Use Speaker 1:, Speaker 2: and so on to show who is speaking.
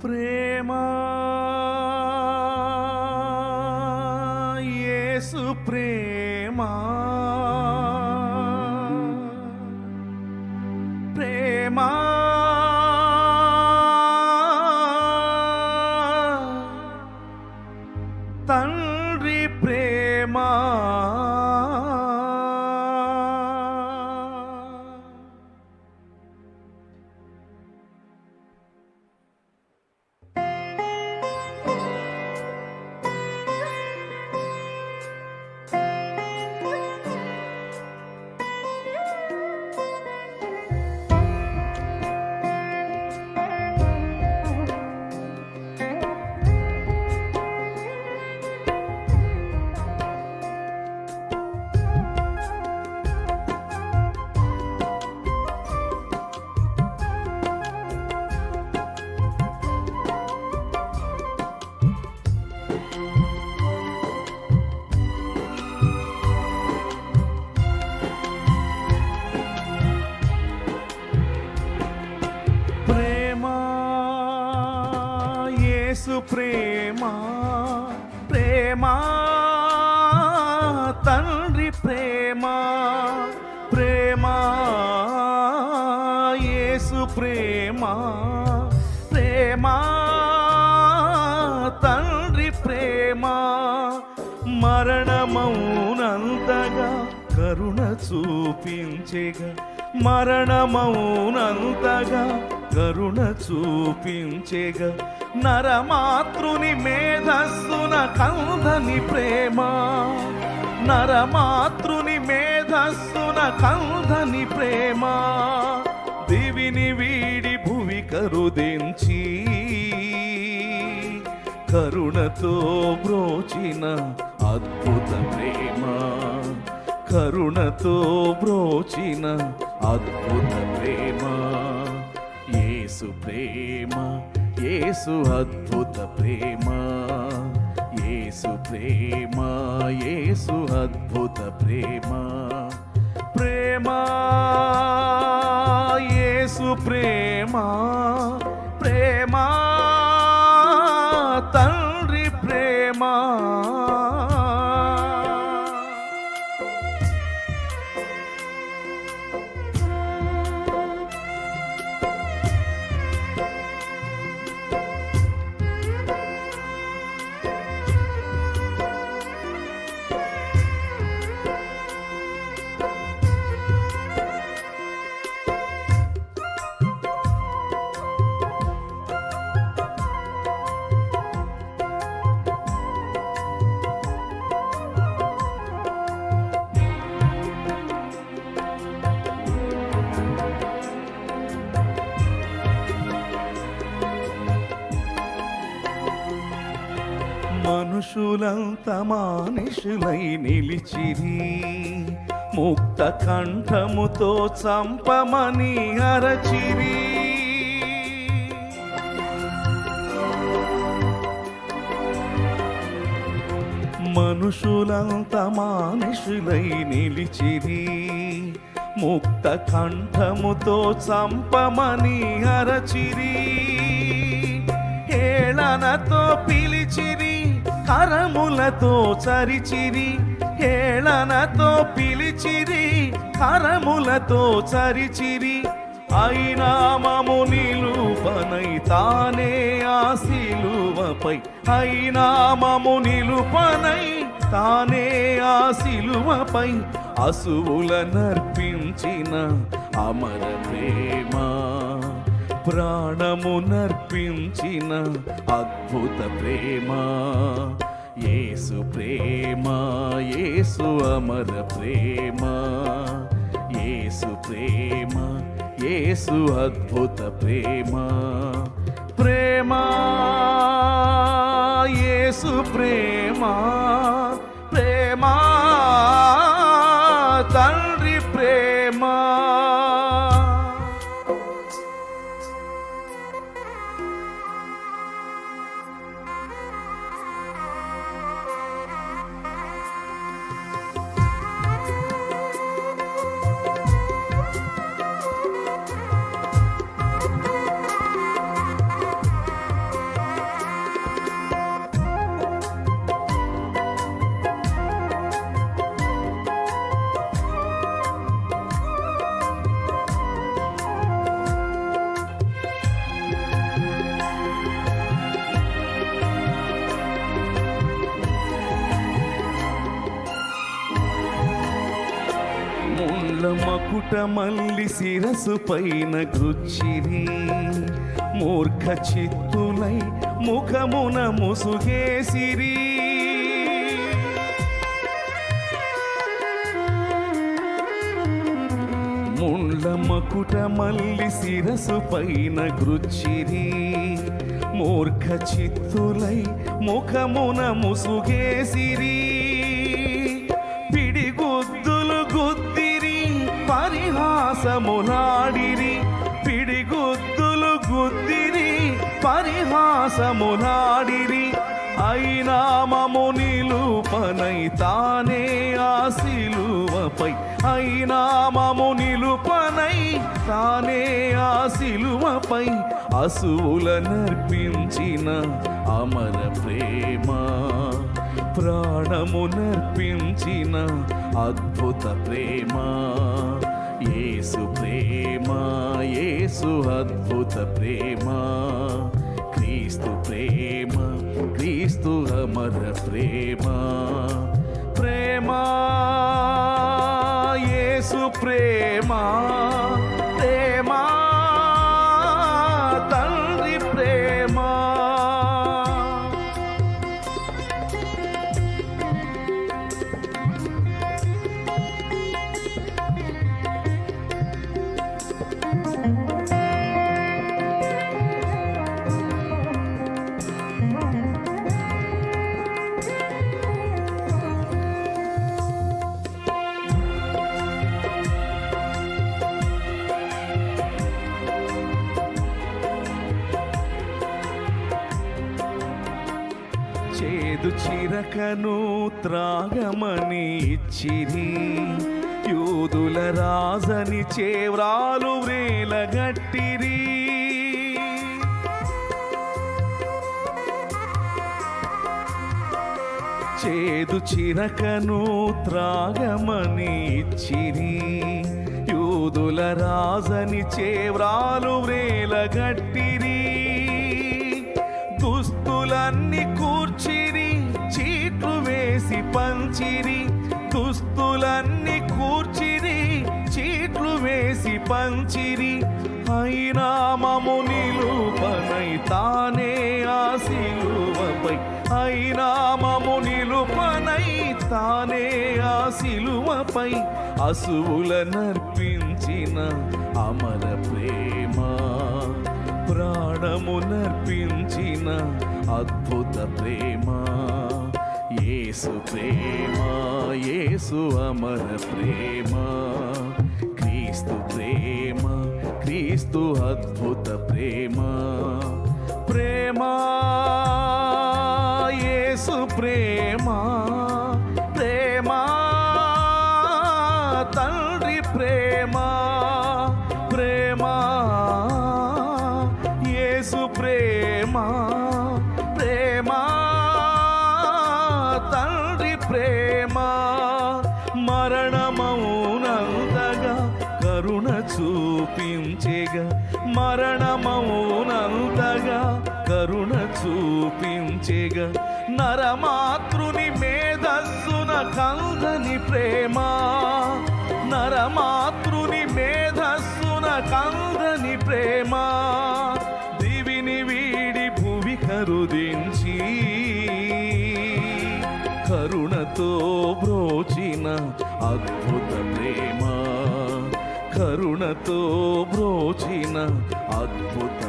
Speaker 1: ప్రేమ యేసు ప్రేమ ప్రేమ తండ్రి ప్రేమ యేసు ప్రేమ ప్రేమ తండ్రి ప్రేమ ప్రేమ యేసు ప్రేమ ప్రేమ తండ్రి ప్రేమ మరణమౌనంతగా కరుణ చూపించేగా మరణమౌనంతగా కరుణ చూపించేగా నరమాతృని మేధస్సున కందని ప్రేమ నరమాతృని మేధస్సున కందని ప్రేమ దివిని వీడి భువి కరుదించి కరుణతో బ్రోచిన అద్భుత ప్రేమ కరుణతో బ్రోచిన అద్భుత ప్రేమ యేసు ప్రేమ యేసు అద్భుత ప్రేమ యేసు ప్రేమ యేసు అద్భుత ప్రేమ ప్రేమ యేసు ప్రేమ ప్రేమ తండ్రి ప్రేమ మనుషులంత మానుషులై నిలిచిరి ముక్త కంఠముతో చంపమని అరచిరి మనుషులంత మానుషులై నిలిచిరి ముక్త కంఠముతో చంపమని అరచిరి హేళనతో పిలిచిరి కరములతో చరిచిరి హేళనతో పిలిచిరి కరములతో చరిచిరి అయినా మము నిలుపనై తానే ఆ సిలువపై అయినా మము నిలుపనై తానే ఆ సిలువపై అసువుల నర్పించిన అమర ప్రేమ ప్రాణము నర్పించిన అద్భుత ప్రేమ యేసు ప్రేమ యేసు అమర ప్రేమ యేసు ప్రేమ యేసు అద్భుత ప్రేమ ప్రేమ యేసు ప్రేమ ప్రేమ తండ్రి ప్రేమ మకుటమల్లి శిరసు పైన గృచ్చిరి, మూర్ఖ చిత్తులై ముఖమున ముసుగేసిరి. ముండ్ల మకుటమల్లి శిరసు పైన గృచ్చిరి, మూర్ఖ చిత్తులై ముఖమున ముసుగేసిరి. పిడిగుద్దులు గుద్దిరి పరిహాసములాడిరి, పిడిగుద్దులు గుద్దిరి పరిహాసములాడిరి. అయినా మము నిలుపనై తానే ఆ సిలువపై, అయినా మము నిలుపనై తానే ఆ సిలువపై అసువులనర్పించిన అమర ప్రేమ, ప్రాణమునర్పించిన అద్భుత ప్రేమ. యేసు ప్రేమ, యేసు అద్భుత ప్రేమ, క్రీస్తు ప్రేమ, క్రీస్తు అమర ప్రేమ. ప్రేమ యేసు ప్రేమ, ప్రేమ తండ్రి ప్రేమ. చేదు చిరకను త్రాగమని ఇచ్చిరి, యూదుల రాజని చేవ్రాలు వ్రేలగట్టిరి. చేదు చిరకను త్రాగమని ఇచ్చిరి, యూదుల రాజని చేవ్రాలు వ్రేలగట్టిరి. దుస్తులన్నీ కూర్చిరి, చీట్లు వేసి పంచిరి, దుస్తులన్నీ కూర్చిరి, చీట్లు వేసి పంచిరి. అయినా మము నిలుపనై తానే ఆ సిలువపై, అయినా మము నిలుపనై తానే ఆ సిలువపై అసువులనర్పించిన అమర ప్రేమ, ప్రాణమునర్పించిన అద్భుత ప్రేమ. యేసు ప్రేమ, యేసు అమర ప్రేమ, క్రీస్తు ప్రేమ, క్రీస్తు అద్భుత ప్రేమ. ప్రేమ యేసు ప్రేమ, ప్రేమ తండ్రి ప్రేమ. ప్రేమ యేసు ప్రేమ, ప్రేమ తండ్రి ప్రేమ. మరణమౌనంతగా కరుణ చూపించేగా, మరణమౌనంతగా కరుణ చూపించేగా. నరమాతృని మేధస్సున కందని ప్రేమ, నరమాతృని మేధస్సున కందని ప్రేమ. దివిని వీడి భూమి కరుదించి కరుణతో బ్రోచిన అద్భుత ప్రేమ, కరుణతో బ్రోచిన అద్భుత